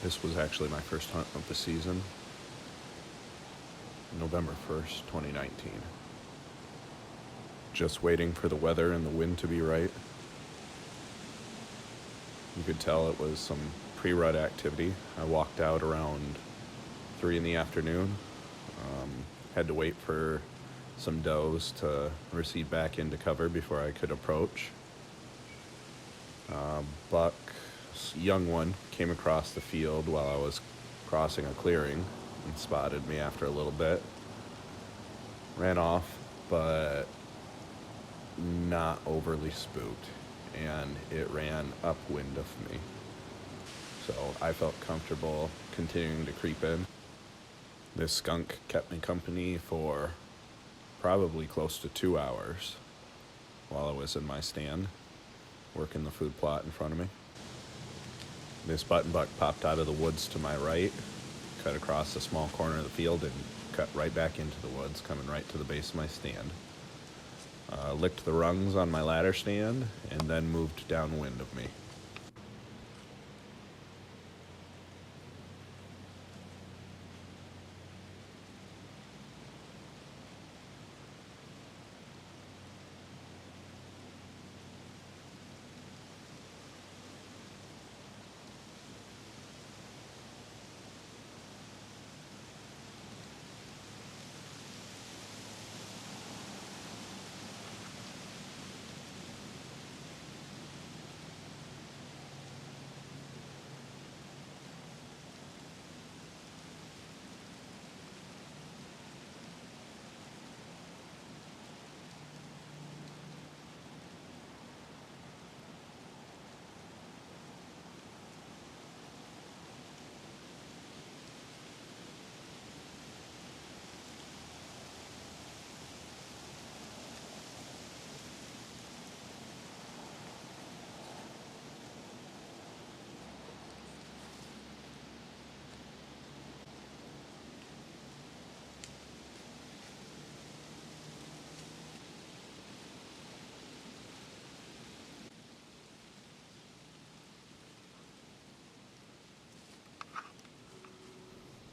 This was actually my first hunt of the season, November 1st, 2019. Just waiting for the weather and the wind to be right. You could tell it was some pre-rut activity. I walked out around 3 in the afternoon. Had to wait for some does to recede back into cover before I could approach. Buck, young one, came across the field while I was crossing a clearing and spotted me after a little bit. Ran off, but not overly spooked, and it ran upwind of me. So I felt comfortable continuing to creep in. This skunk kept me company for probably close to 2 hours while I was in my stand, working the food plot in front of me. This button buck popped out of the woods to my right, cut across a small corner of the field, and cut right back into the woods, coming right to the base of my stand. Licked the rungs on my ladder stand, and then moved downwind of me.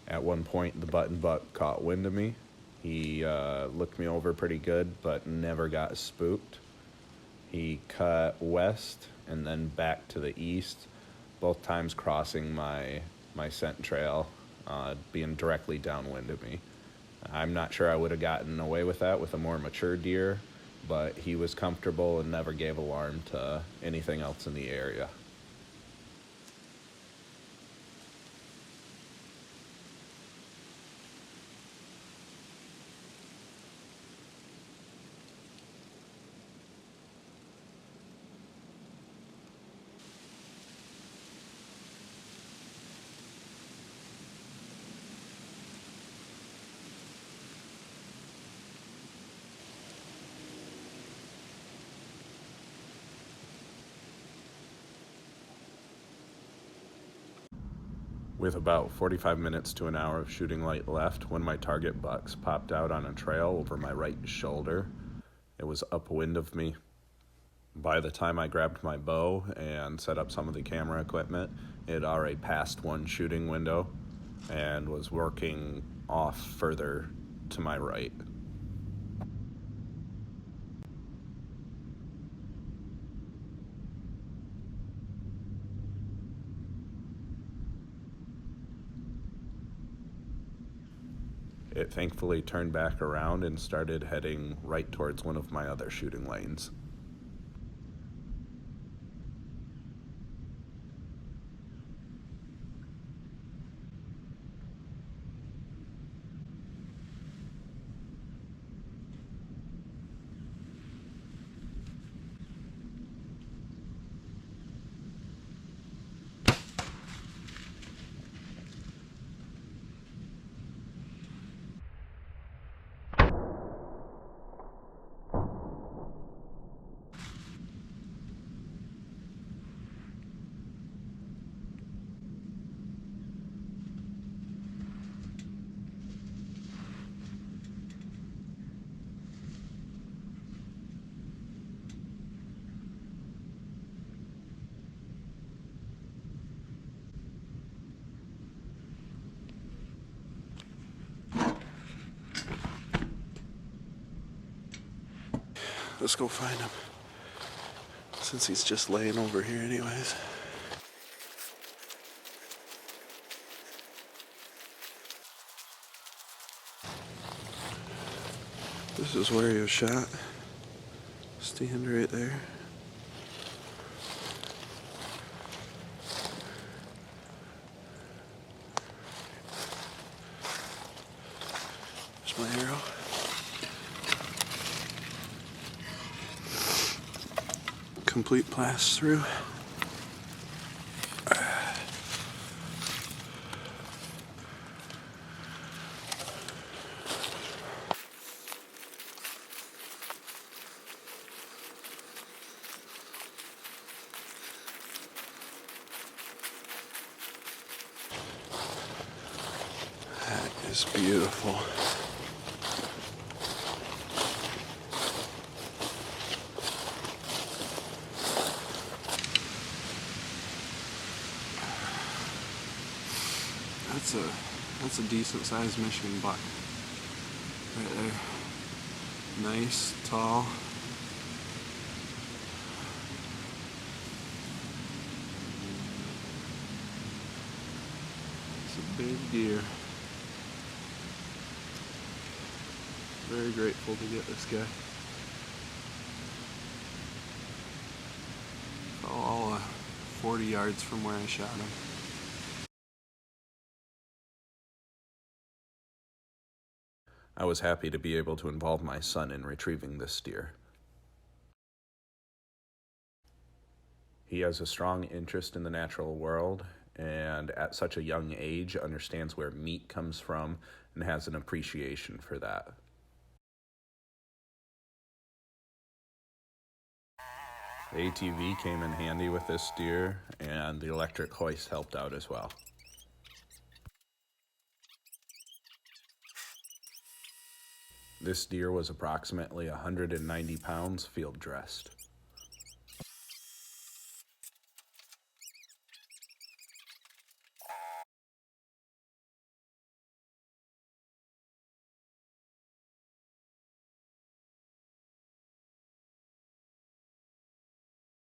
At one point, the button buck caught wind of me. He looked me over pretty good, but never got spooked. He cut west and then back to the east, both times crossing my scent trail, being directly downwind of me. I'm not sure I would have gotten away with that with a more mature deer, but he was comfortable and never gave alarm to anything else in the area. With about 45 minutes to an hour of shooting light left, one of my target bucks popped out on a trail over my right shoulder. It was upwind of me. By the time I grabbed my bow and set up some of the camera equipment, it had already passed one shooting window and was working off further to my right. It thankfully turned back around and started heading right towards one of my other shooting lanes. Let's go find him, since he's just laying over here anyways. This is where he was shot. Stand right there. There's my arrow. Complete blast through. That is beautiful. That's a decent sized Michigan buck right there. Nice, tall. It's a big deer. Very grateful to get this guy. All 40 yards from where I shot him. I was happy to be able to involve my son in retrieving this deer. He has a strong interest in the natural world, and at such a young age understands where meat comes from and has an appreciation for that. The ATV came in handy with this deer, and the electric hoist helped out as well. This deer was approximately 190 pounds field dressed.